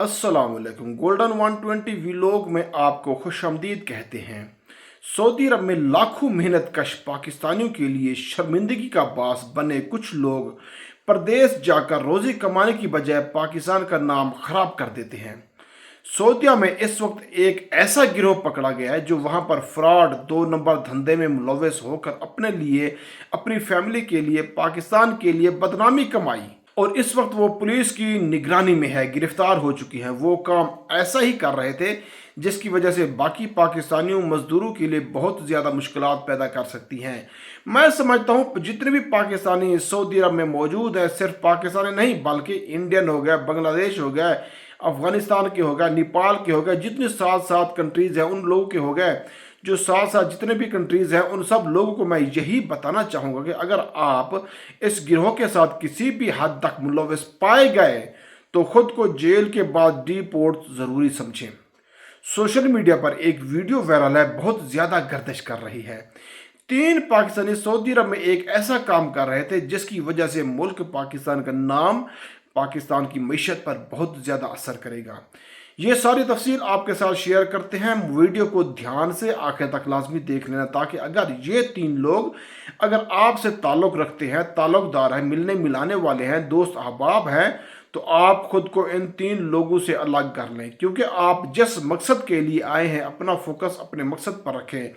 अस्सलाम वालेकुम। Golden 120 vlog में आपको खुशामदीद कहते हैं। सऊदी अरब में लाखों मेहनत कश पाकिस्तानियों के लिए शर्मिंदगी का बास बने कुछ लोग परदेश जाकर रोजी कमाने की बजाय पाकिस्तान का नाम खराब कर देते हैं। सऊदीया में इस वक्त एक ऐसा गिरोह पकड़ा गया है जो वहां पर फ्रॉड 2 नंबर धंधे में मुलव्वस होकर अपने लिए, अपनी फैमिली के लिए, पाकिस्तान के लिए बदनामी कमाई, और इस वक्त वो पुलिस की निगरानी में है, गिरफ्तार हो चुकी हैं। वो काम ऐसा ही कर रहे थे जिसकी वजह से बाकी पाकिस्तानियों मजदूरों के लिए बहुत ज़्यादा मुश्किलात पैदा कर सकती हैं। मैं समझता हूँ जितने भी पाकिस्तानी सऊदी अरब में मौजूद हैं, सिर्फ पाकिस्तानी नहीं बल्कि इंडियन हो गया, बांग्लादेश हो गया, अफगानिस्तान के हो गए, नेपाल के हो गए, जितने सात सात कंट्रीज़ हैं उन लोगों के हो गए, जो साथ साथ जितने भी कंट्रीज़ हैं उन सब लोगों को मैं यही बताना चाहूँगा कि अगर आप इस गिरोह के साथ किसी भी हद तक मुलव्वस पाए गए तो ख़ुद को जेल के बाद डिपोर्ट ज़रूरी समझें। सोशल मीडिया पर एक वीडियो वायरल है, बहुत ज़्यादा गर्दिश कर रही है। 3 पाकिस्तानी सऊदी अरब में एक ऐसा काम कर रहे थे जिसकी वजह से मुल्क पाकिस्तान का नाम, पाकिस्तान की मईशत पर बहुत ज़्यादा असर करेगा। ये सारी तफसील आपके साथ शेयर करते हैं। वीडियो को ध्यान से आखिर तक लाजमी देख लेना, ताकि अगर ये 3 लोग अगर आपसे ताल्लुक़ रखते हैं, ताल्लुक़दार हैं, मिलने मिलाने वाले हैं, दोस्त अहबाब हैं, तो आप खुद को इन 3 लोगों से अलग कर लें। क्योंकि आप जिस मकसद के लिए आए हैं, अपना फोकस अपने मकसद पर रखें।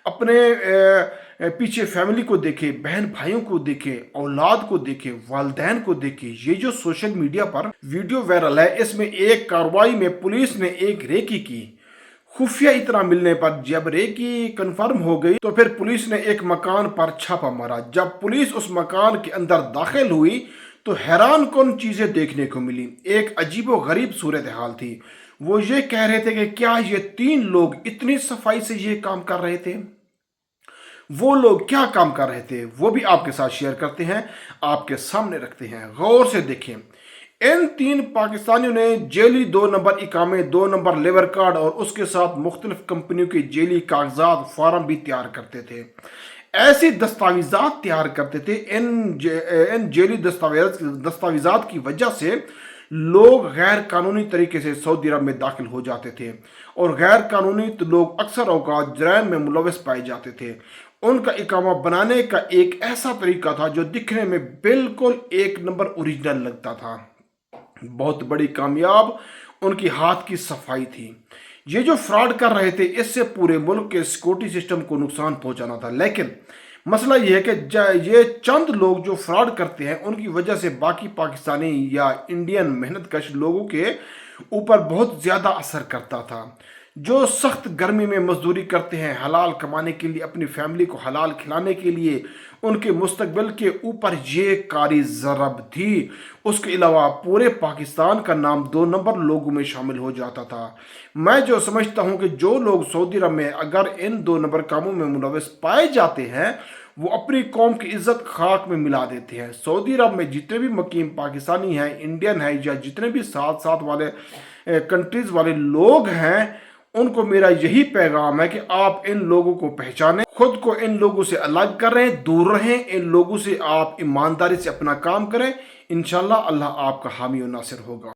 अपने पीछे फैमिली को देखें, बहन भाइयों को देखें, औलाद को देखें, वालदैन को देखें। ये जो सोशल मीडिया पर वीडियो वायरल है, इसमें एक कार्रवाई में पुलिस ने एक रेकी की। खुफिया इतना मिलने पर जब रेकी कंफर्म हो गई तो फिर पुलिस ने एक मकान पर छापा मारा। जब पुलिस उस मकान के अंदर दाखिल हुई तो हैरान कौन चीज़ें देखने को मिली। एक अजीबो गरीब सूरत हाल थी। वो ये कह रहे थे कि क्या ये 3 लोग इतनी सफाई से ये काम कर रहे थे। वो लोग क्या काम कर रहे थे वो भी आपके साथ शेयर करते हैं, आपके सामने रखते हैं। गौर से देखें। इन 3 पाकिस्तानियों ने जेली 2 नंबर इकामे, 2 नंबर लेबर कार्ड और उसके साथ मुख्तलिफ कंपनियों के जेली कागजात फार्म भी तैयार करते थे। ऐसे दस्तावेजात तैयार करते थे। इन जेली दस्तावेजात की वजह से लोग गैर कानूनी तरीके से सऊदी अरब में दाखिल हो जाते थे, और गैर कानूनी लोग अक्सर औकात जराइम में मुलव्वस पाए जाते थे। उनका इकामा बनाने का एक ऐसा तरीका था जो दिखने में बिल्कुल 1 नंबर ओरिजिनल लगता था। बहुत बड़ी कामयाब उनकी हाथ की सफाई थी। ये जो फ्रॉड कर रहे थे इससे पूरे मुल्क के सिक्योरिटी सिस्टम को नुकसान पहुंचाना था। लेकिन मसला ये है कि ये चंद लोग जो फ्रॉड करते हैं उनकी वजह से बाकी पाकिस्तानी या इंडियन मेहनत कश लोगों के ऊपर बहुत ज़्यादा असर करता था। जो सख्त गर्मी में मजदूरी करते हैं हलाल कमाने के लिए, अपनी फैमिली को हलाल खिलाने के लिए, उनके मुस्तकबिल के ऊपर ये कारी ज़रब थी। उसके अलावा पूरे पाकिस्तान का नाम 2 नंबर लोगों में शामिल हो जाता था। मैं जो समझता हूँ कि जो लोग सऊदी अरब में अगर इन 2 नंबर कामों में मुलव्वस पाए जाते हैं वो अपनी कौम की इज्जत खाक में मिला देते हैं। सऊदी अरब में जितने भी मुकीम पाकिस्तानी हैं, इंडियन है, या जितने भी साथ साथ वाले कंट्रीज़ वाले लोग हैं, उनको मेरा यही पैगाम है कि आप इन लोगों को पहचानें, खुद को इन लोगों से अलग करें, दूर रहें। इन लोगों से आप ईमानदारी से अपना काम करें। इंशाल्लाह अल्लाह आपका हामी और नासिर होगा।